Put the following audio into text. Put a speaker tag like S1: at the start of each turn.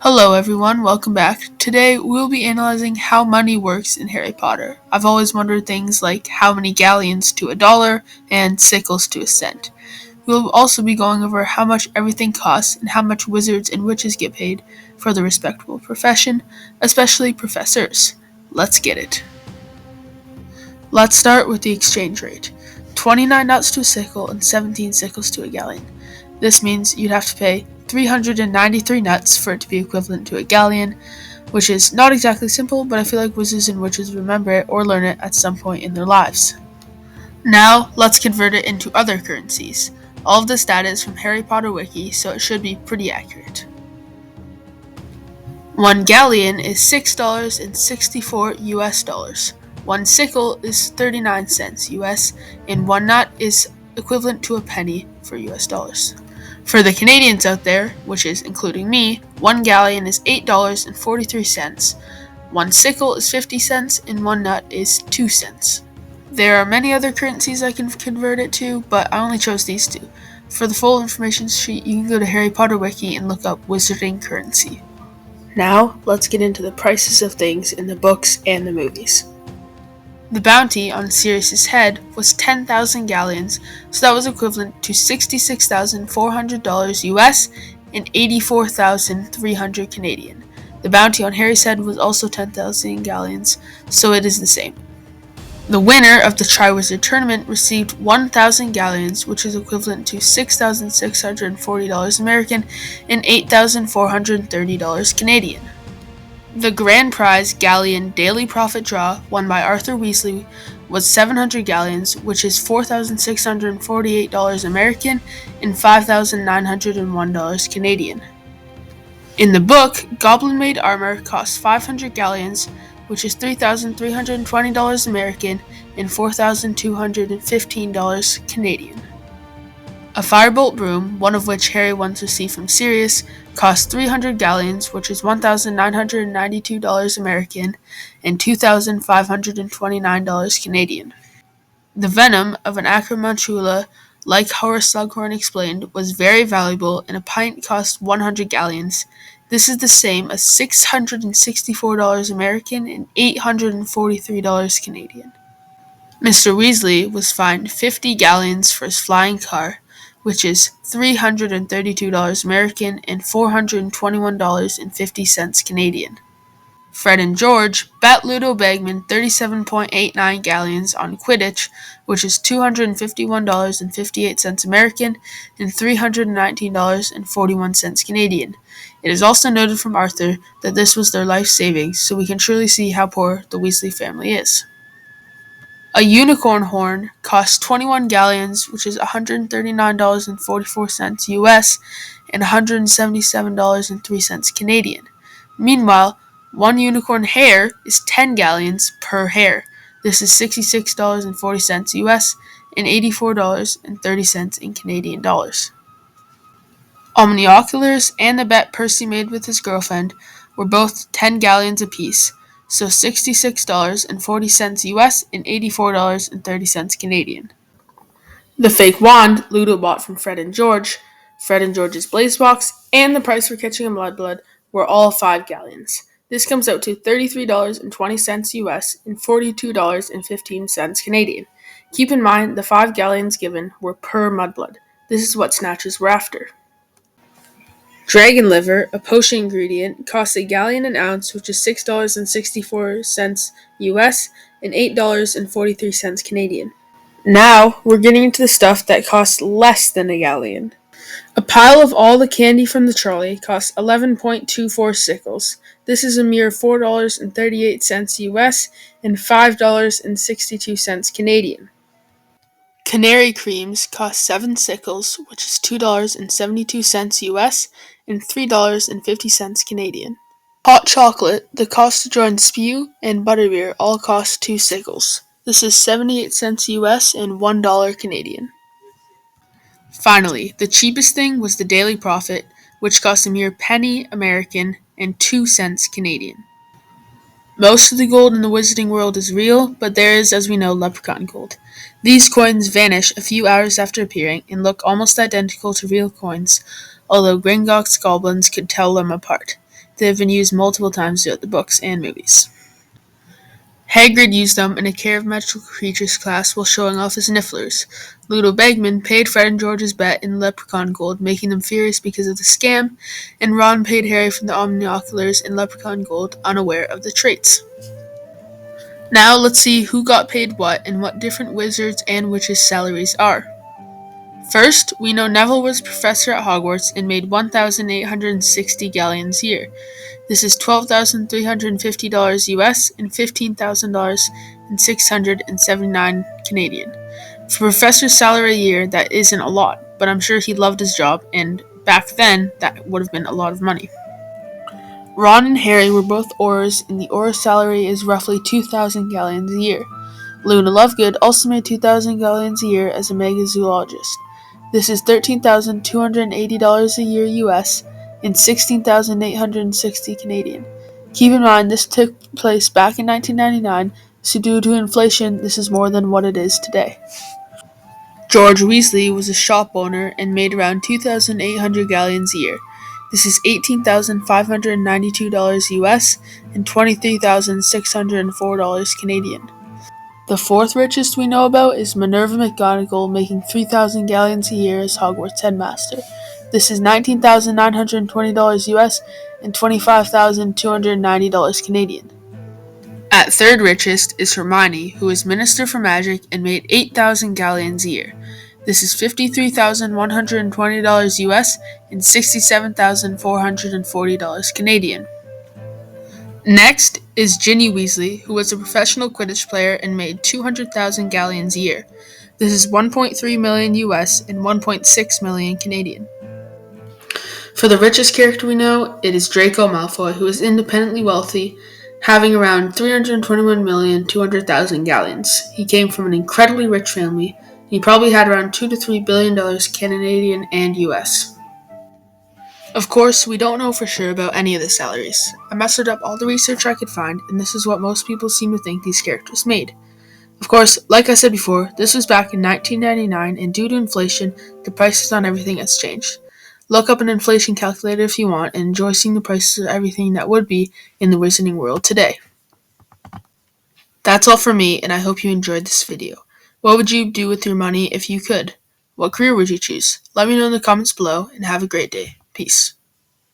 S1: Hello everyone, welcome back. Today we'll be analyzing how money works in Harry Potter. I've always wondered things like how many galleons to a dollar and sickles to a cent. We'll also be going over how much everything costs and how much wizards and witches get paid for the respectable profession, especially professors. Let's get it. Let's start with the exchange rate. 29 nuts to a sickle and 17 sickles to a galleon. This means you'd have to pay 393 nuts for it to be equivalent to a galleon, which is not exactly simple, but I feel like wizards and witches remember it or learn it at some point in their lives. Now, let's convert it into other currencies. All of this data is from Harry Potter Wiki, so it should be pretty accurate. One galleon is $6.64 US dollars. One sickle is 39 cents US, and one nut is equivalent to a penny for US dollars. For the Canadians out there, which is including me, one galleon is $8.43. One sickle is 50 cents, and one nut is 2 cents. There are many other currencies I can convert it to, but I only chose these two. For the full information sheet, you can go to Harry Potter Wiki and look up wizarding currency. Now, let's get into the prices of things in the books and the movies. The bounty on Sirius's head was 10,000 galleons, so that was equivalent to $66,400 US and 84,300 Canadian. The bounty on Harry's head was also 10,000 galleons, so it is the same. The winner of the Triwizard Tournament received 1,000 galleons, which is equivalent to $6,640 American and $8,430 Canadian. The grand prize galleon daily profit draw, won by Arthur Weasley, was 700 galleons, which is $4,648 American and $5,901 Canadian. In the book, Goblin-made armor costs 500 galleons, which is $3,320 American and $4,215 Canadian. A firebolt broom, one of which Harry once received from Sirius, costs 300 galleons, which is $1,992 American and $2,529 Canadian. The venom of an acromantula, like Horace Slughorn explained, was very valuable, and a pint cost 100 galleons. This is the same as $664 American and $843 Canadian. Mr. Weasley was fined 50 galleons for his flying car, which is $332 American and $421.50 Canadian. Fred and George bet Ludo Bagman 37.89 galleons on Quidditch, which is $251.58 American and $319.41 Canadian. It is also noted from Arthur that this was their life savings, so we can truly see how poor the Weasley family is. A unicorn horn costs 21 galleons, which is $139.44 US and $177.03 Canadian. Meanwhile, one unicorn hair is 10 galleons per hair. This is $66.40 US and $84.30 in Canadian dollars. Omnioculars and the bet Percy made with his girlfriend were both 10 galleons apiece, so $66.40 US and $84.30 Canadian. The fake wand Ludo bought from Fred and George's blaze box, and the price for catching a mudblood were all 5 galleons. This comes out to $33.20 US and $42.15 Canadian. Keep in mind the 5 galleons given were per mudblood. This is what snatchers were after. Dragon liver, a potion ingredient, costs a galleon an ounce, which is $6.64 US and $8.43 Canadian. Now, we're getting into the stuff that costs less than a galleon. A pile of all the candy from the trolley costs 11.24 sickles. This is a mere $4.38 US and $5.62 Canadian. Canary creams cost 7 sickles, which is $2.72 US and $3.50 Canadian. Hot chocolate, the cost to join spew, and butterbeer all cost 2 sickles. This is 78 cents US and $1 Canadian. Finally, the cheapest thing was the daily profit, which cost a mere penny American and 2 cents Canadian. Most of the gold in the wizarding world is real, but there is, as we know, leprechaun gold. These coins vanish a few hours after appearing and look almost identical to real coins, although Gringotts goblins could tell them apart. They have been used multiple times throughout the books and movies. Hagrid used them in a Care of Magical Creatures class while showing off his nifflers. Ludo Bagman paid Fred and George's bet in Leprechaun Gold, making them furious because of the scam, and Ron paid Harry for the omnioculars in Leprechaun Gold, unaware of the traits. Now let's see who got paid what and what different wizards' and witches' salaries are. First, we know Neville was professor at Hogwarts and made 1,860 galleons a year. This is $12,350 US and $15,000 and 679 Canadian. For a professor's salary a year, that isn't a lot, but I'm sure he loved his job, and back then, that would have been a lot of money. Ron and Harry were both Aurors, and the Auror salary is roughly 2,000 galleons a year. Luna Lovegood also made 2,000 galleons a year as a megazoologist. This is $13,280 a year US and 16,860 Canadian. Keep in mind this took place back in 1999, so due to inflation, this is more than what it is today. George Weasley was a shop owner and made around 2,800 galleons a year. This is $18,592 US and $23,604 Canadian. The fourth richest we know about is Minerva McGonagall, making 3,000 galleons a year as Hogwarts headmaster. This is $19,920 US and $25,290 Canadian. At third richest is Hermione, who is Minister for Magic and made 8,000 galleons a year. This is $53,120 US and $67,440 Canadian. Next is Ginny Weasley, who was a professional Quidditch player and made 200,000 galleons a year. This is 1.3 million US and 1.6 million Canadian. For the richest character we know, it is Draco Malfoy, who is independently wealthy, having around 321,200,000 galleons. He came from an incredibly rich family, and he probably had around $2 to $3 billion Canadian and US. Of course, we don't know for sure about any of the salaries. I mustered up all the research I could find, and this is what most people seem to think these characters made. Of course, like I said before, this was back in 1999, and due to inflation, the prices on everything has changed. Look up an inflation calculator if you want, and enjoy seeing the prices of everything that would be in the wizarding world today. That's all for me, and I hope you enjoyed this video. What would you do with your money if you could? What career would you choose? Let me know in the comments below, and have a great day. Peace.